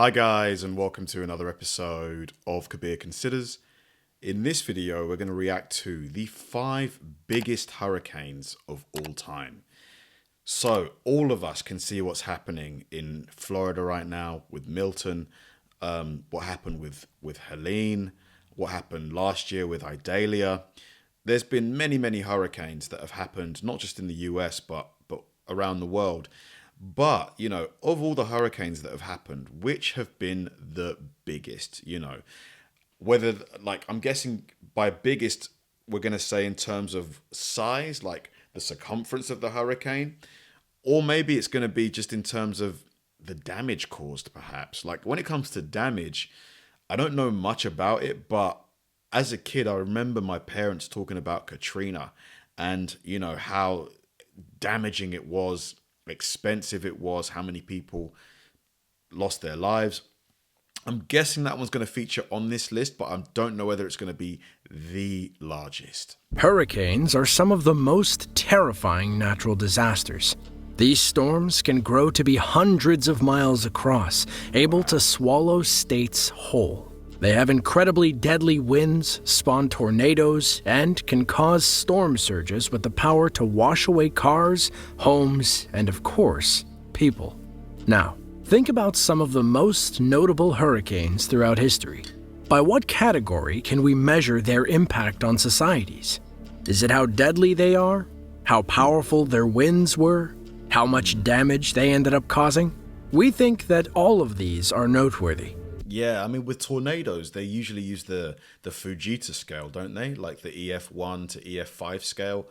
Hi guys, and welcome to another episode of Kabir Considers. In this video, we're going to react to the 5 biggest hurricanes of all time. So all of us can see what's happening in Florida right now with Milton, what happened with Helene, what happened last year with Idalia. There's been many hurricanes that have happened, not just in the US, but around the world. But, you know, of all the hurricanes that have happened, which have been the biggest, you know, whether, like, I'm guessing by biggest, we're going to say in terms of size, like the circumference of the hurricane, or maybe it's going to be just in terms of the damage caused, perhaps. Like, when it comes to damage, I don't know much about it, but as a kid, I remember my parents talking about Katrina and, you know, how damaging it was, expensive it was, how many people lost their lives. I'm guessing that one's going to feature on this list, but I don't know whether it's going to be the largest. Hurricanes are some of the most terrifying natural disasters. These storms can grow to be hundreds of miles across, able to swallow states whole. They have incredibly deadly winds, spawn tornadoes, and can cause storm surges with the power to wash away cars, homes, and of course, people. Now, think about some of the most notable hurricanes throughout history. By what category can we measure their impact on societies? Is it how deadly they are? How powerful their winds were? How much damage they ended up causing? We think that all of these are noteworthy. Yeah, I mean, with tornadoes, they usually use the Fujita scale, don't they? Like the EF1 to EF5 scale.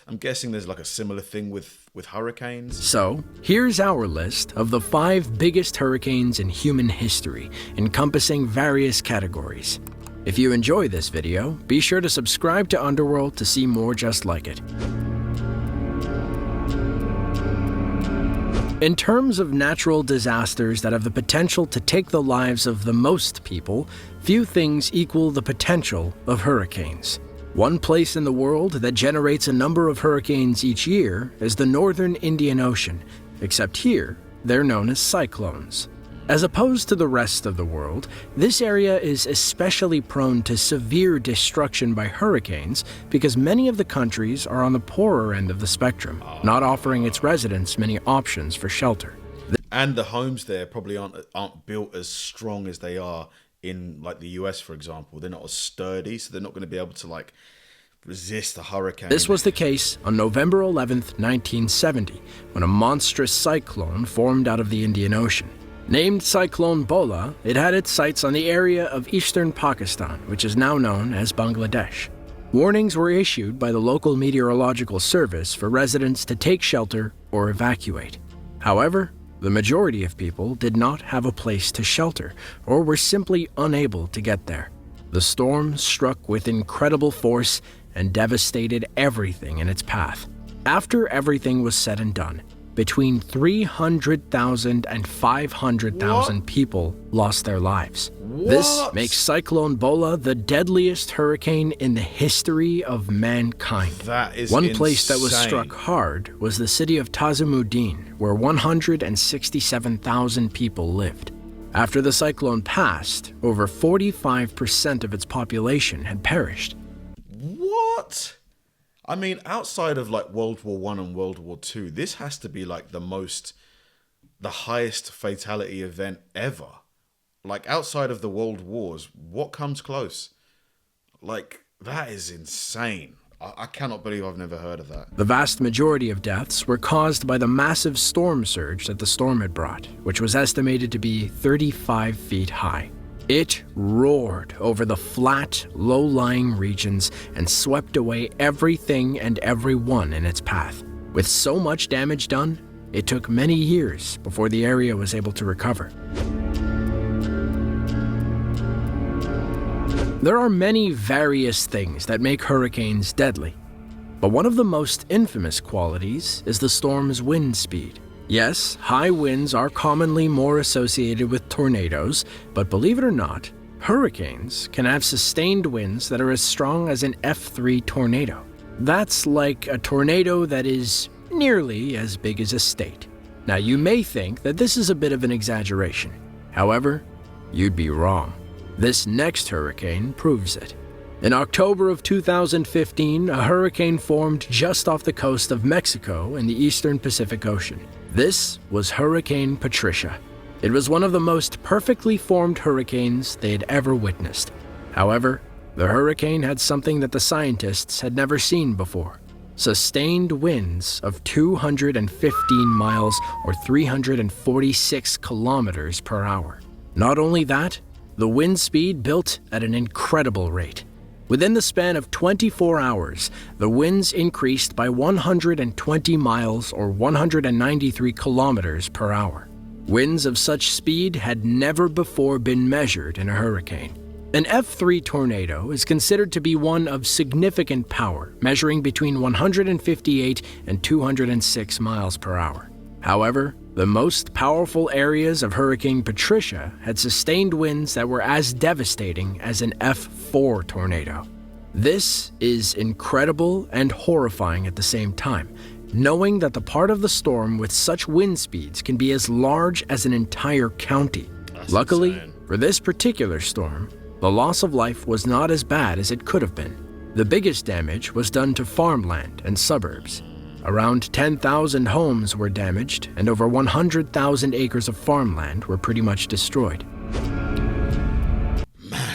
I'm guessing there's like a similar thing with hurricanes. So, here's our list of the 5 biggest hurricanes in human history, encompassing various categories. If you enjoy this video, be sure to subscribe to Underworld to see more just like it. In terms of natural disasters that have the potential to take the lives of the most people, few things equal the potential of hurricanes. One place in the world that generates a number of hurricanes each year is the northern Indian Ocean, except here, they're known as cyclones. As opposed to the rest of the world, this area is especially prone to severe destruction by hurricanes because many of the countries are on the poorer end of the spectrum, not offering its residents many options for shelter. And the homes there probably aren't built as strong as they are in, like, the US, for example. They're not as sturdy, so they're not going to be able to, like, resist a hurricane. This was the case on November 11th, 1970, when a monstrous cyclone formed out of the Indian Ocean. Named Cyclone Bola, it had its sights on the area of eastern Pakistan, which is now known as Bangladesh. Warnings were issued by the local meteorological service for residents to take shelter or evacuate. However, the majority of people did not have a place to shelter or were simply unable to get there. The storm struck with incredible force and devastated everything in its path. After everything was said and done, between 300,000 and 500,000 people lost their lives. This makes Cyclone Bola the deadliest hurricane in the history of mankind. That is One place that was struck hard was the city of Tazimuddin, where 167,000 people lived. After the cyclone passed, over 45% of its population had perished. What? I mean, outside of like World War I and World War II, this has to be like the highest fatality event ever. Like, outside of the world wars, what comes close? Like, that is insane. I cannot believe I've never heard of that. The vast majority of deaths were caused by the massive storm surge that the storm had brought, which was estimated to be 35 feet high. It roared over the flat, low-lying regions and swept away everything and everyone in its path. With so much damage done, it took many years before the area was able to recover. There are many various things that make hurricanes deadly, but one of the most infamous qualities is the storm's wind speed. Yes, high winds are commonly more associated with tornadoes, but believe it or not, hurricanes can have sustained winds that are as strong as an F3 tornado. That's like a tornado that is nearly as big as a state. Now, you may think that this is a bit of an exaggeration. However, you'd be wrong. This next hurricane proves it. In October of 2015, a hurricane formed just off the coast of Mexico in the eastern Pacific Ocean. This was Hurricane Patricia. It was one of the most perfectly formed hurricanes they had ever witnessed. However, the hurricane had something that the scientists had never seen before: sustained winds of 215 miles or 346 kilometers per hour. Not only that, the wind speed built at an incredible rate. Within the span of 24 hours, the winds increased by 120 miles or 193 kilometers per hour. Winds of such speed had never before been measured in a hurricane. An F3 tornado is considered to be one of significant power, measuring between 158 and 206 miles per hour. However, the most powerful areas of Hurricane Patricia had sustained winds that were as devastating as an F4 tornado. This is incredible and horrifying at the same time, knowing that the part of the storm with such wind speeds can be as large as an entire county. Luckily, insane. For this particular storm, the loss of life was not as bad as it could have been. The biggest damage was done to farmland and suburbs. Around 10,000 homes were damaged, and over 100,000 acres of farmland were pretty much destroyed. Man,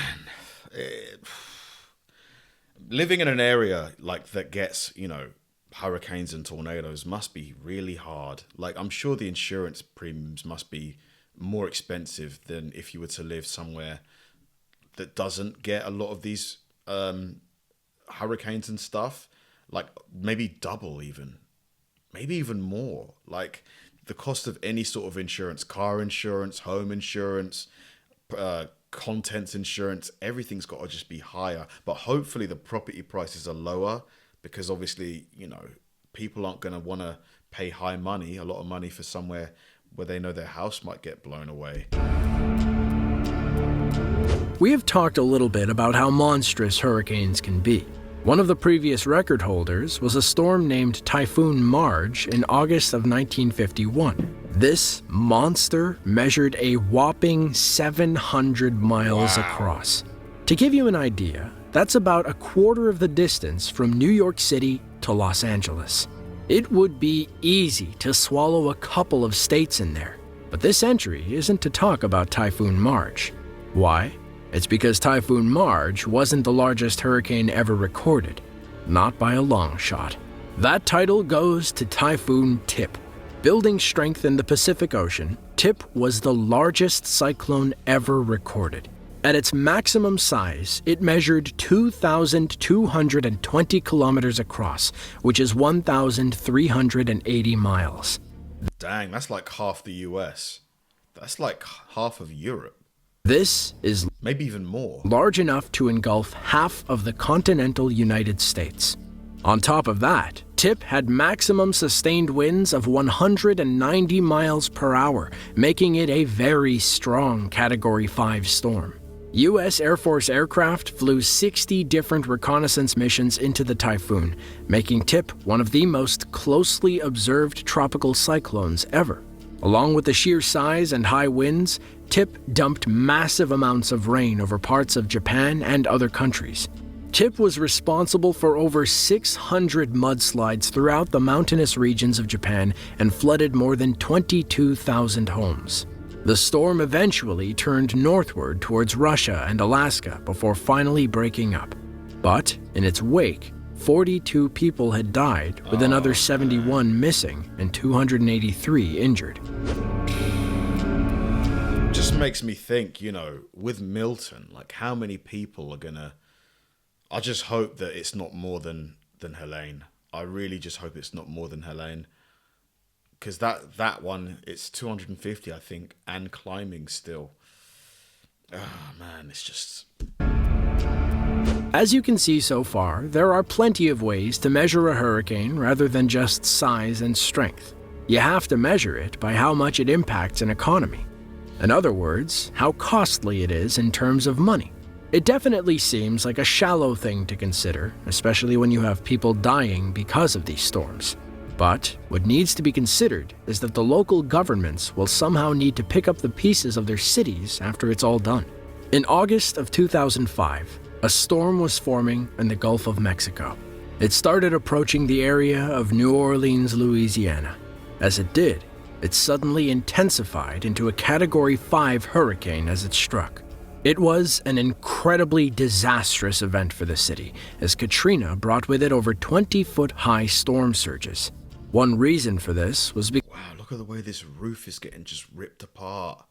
living in an area like that gets, hurricanes and tornadoes must be really hard. Like, I'm sure the insurance premiums must be more expensive than if you were to live somewhere that doesn't get a lot of these hurricanes and stuff. Like, maybe double even. Maybe even more. Like, the cost of any sort of insurance, car insurance, home insurance, contents insurance, everything's got to just be higher. But hopefully the property prices are lower, because obviously, people aren't going to want to pay a lot of money for somewhere where they know their house might get blown away. We have talked a little bit about how monstrous hurricanes can be. One of the previous record holders was a storm named Typhoon Marge in August of 1951. This monster measured a whopping 700 miles across. To give you an idea, that's about a quarter of the distance from New York City to Los Angeles. It would be easy to swallow a couple of states in there. But this entry isn't to talk about Typhoon Marge. Why? It's because Typhoon Marge wasn't the largest hurricane ever recorded. Not by a long shot. That title goes to Typhoon Tip. Building strength in the Pacific Ocean, Tip was the largest cyclone ever recorded. At its maximum size, it measured 2,220 kilometers across, which is 1,380 miles. Dang, that's like half the US. That's like half of Europe. This is maybe even more. Large enough to engulf half of the continental United States. On top of that, Tip had maximum sustained winds of 190 miles per hour, making it a very strong Category 5 storm. U.S. Air Force aircraft flew 60 different reconnaissance missions into the typhoon, making Tip one of the most closely observed tropical cyclones ever. Along with the sheer size and high winds, Tip dumped massive amounts of rain over parts of Japan and other countries. Tip was responsible for over 600 mudslides throughout the mountainous regions of Japan and flooded more than 22,000 homes. The storm eventually turned northward towards Russia and Alaska before finally breaking up. But in its wake, 42 people had died, with another 71 missing and 283 injured. Just makes me think, with Milton, like, how many people are gonna... I just hope that it's not more than Helene. I really just hope it's not more than Helene. Because that one, it's 250, I think, and climbing still. Oh, man, it's just... As you can see so far, there are plenty of ways to measure a hurricane rather than just size and strength. You have to measure it by how much it impacts an economy. In other words, how costly it is in terms of money. It definitely seems like a shallow thing to consider, especially when you have people dying because of these storms. But what needs to be considered is that the local governments will somehow need to pick up the pieces of their cities after it's all done. In August of 2005, a storm was forming in the Gulf of Mexico. It started approaching the area of New Orleans, Louisiana. As it did, it suddenly intensified into a Category 5 hurricane as it struck. It was an incredibly disastrous event for the city, as Katrina brought with it over 20-foot-high storm surges. One reason for this was Wow, look at the way this roof is getting just ripped apart.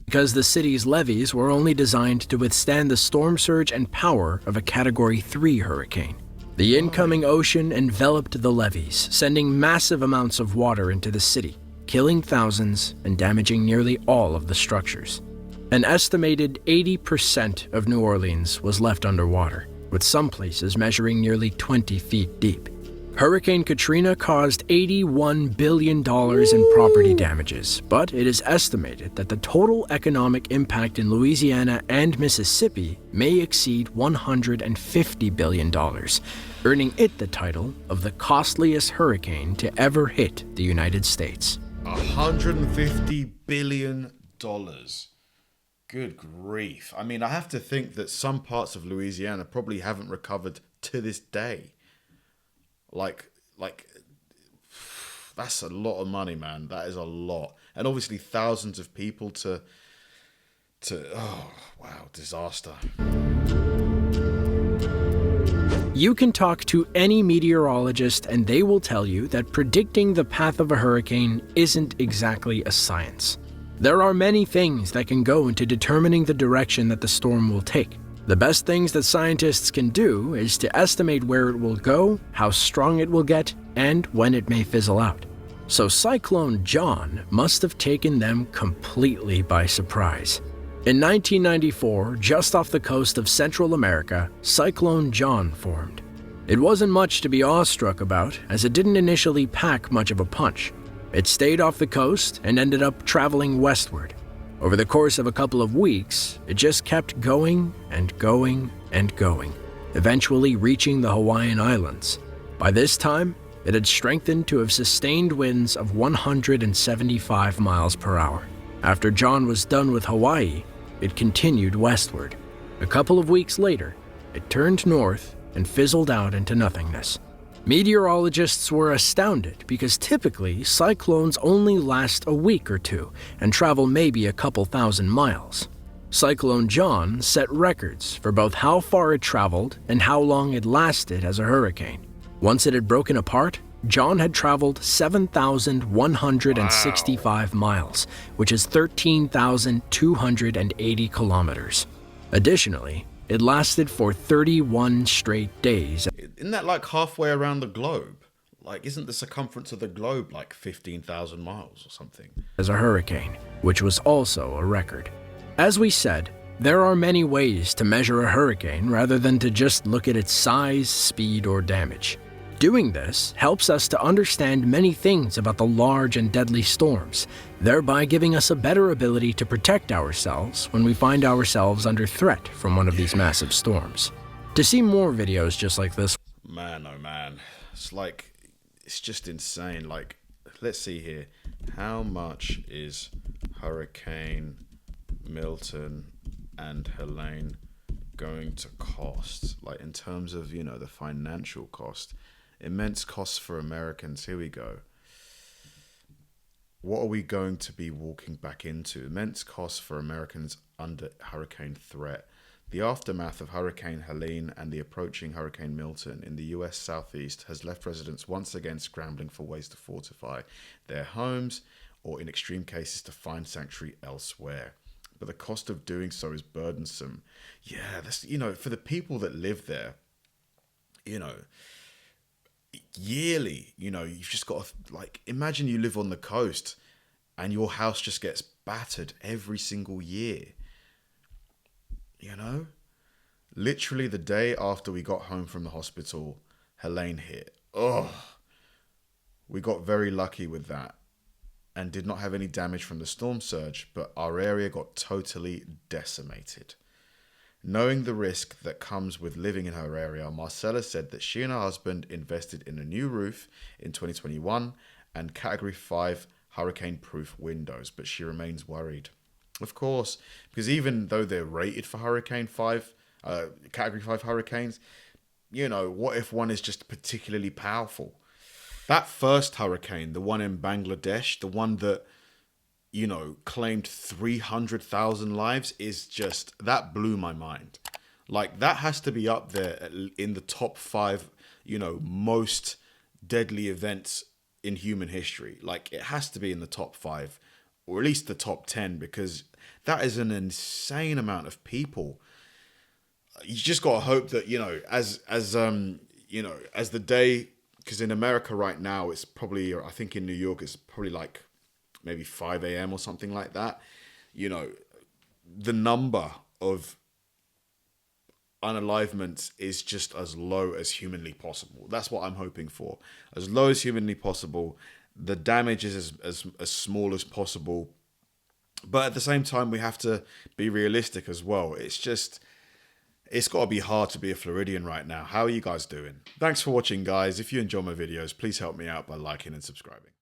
because the city's levees were only designed to withstand the storm surge and power of a Category 3 hurricane. The incoming ocean enveloped the levees, sending massive amounts of water into the city, killing thousands and damaging nearly all of the structures. An estimated 80% of New Orleans was left underwater, with some places measuring nearly 20 feet deep. Hurricane Katrina caused $81 billion in property damages, but it is estimated that the total economic impact in Louisiana and Mississippi may exceed $150 billion, earning it the title of the costliest hurricane to ever hit the United States. $150 billion. Good grief. I mean, I have to think that some parts of Louisiana probably haven't recovered to this day. Like, that's a lot of money, man. That is a lot. And obviously thousands of people to oh, wow, disaster. You can talk to any meteorologist and they will tell you that predicting the path of a hurricane isn't exactly a science. There are many things that can go into determining the direction that the storm will take. The best things that scientists can do is to estimate where it will go, how strong it will get, and when it may fizzle out. So Cyclone John must have taken them completely by surprise. In 1994, just off the coast of Central America, Cyclone John formed. It wasn't much to be awestruck about, as it didn't initially pack much of a punch. It stayed off the coast and ended up traveling westward. Over the course of a couple of weeks, it just kept going and going and going, eventually reaching the Hawaiian Islands. By this time, it had strengthened to have sustained winds of 175 miles per hour. After John was done with Hawaii, it continued westward. A couple of weeks later, it turned north and fizzled out into nothingness. Meteorologists were astounded because typically cyclones only last a week or two and travel maybe a couple thousand miles. Cyclone John set records for both how far it traveled and how long it lasted as a hurricane. Once it had broken apart, John had traveled 7,165 miles, which is 13,280 kilometers. Additionally, it lasted for 31 straight days. Isn't that like halfway around the globe? Like, isn't the circumference of the globe like 15,000 miles or something? As a hurricane, which was also a record. As we said, there are many ways to measure a hurricane rather than to just look at its size, speed, or damage. Doing this helps us to understand many things about the large and deadly storms, thereby giving us a better ability to protect ourselves when we find ourselves under threat from one of these massive storms. To see more videos just like this, Man, oh man. It's just insane. Like, let's see here. How much is Hurricane Milton and Helene going to cost? Like, in terms of, the financial cost. Immense costs for Americans. Here we go. What are we going to be walking back into? Immense costs for Americans under hurricane threat. The aftermath of Hurricane Helene and the approaching Hurricane Milton in the US Southeast has left residents once again scrambling for ways to fortify their homes or, in extreme cases, to find sanctuary elsewhere. But the cost of doing so is burdensome. Yeah, that's, for the people that live there, yearly, you've just got to, imagine you live on the coast and your house just gets battered every single year. Literally the day after we got home from the hospital, Helene hit. We got very lucky with that and did not have any damage from the storm surge, but our area got totally decimated. Knowing the risk that comes with living in her area, Marcella said that she and her husband invested in a new roof in 2021 and Category 5 hurricane-proof windows, but she remains worried. Of course, because even though they're rated for Category 5 hurricanes, you know, what if one is just particularly powerful? That first hurricane, the one in Bangladesh, the one that, you know, claimed 300,000 lives, that blew my mind. Like, that has to be up there in the top 5, you know, most deadly events in human history. Like, it has to be in the top 5, or at least the top 10, because that is an insane amount of people. You just got to hope that, you know, as the day, because in America right now, it's probably, I think in New York, it's probably like maybe 5 a.m. or something like that. You know, the number of unalivements is just as low as humanly possible. That's what I'm hoping for. As low as humanly possible. The damage is as small as possible. But at the same time, we have to be realistic as well. It's got to be hard to be a Floridian right now. How are you guys doing? Thanks for watching, guys. If you enjoy my videos, please help me out by liking and subscribing.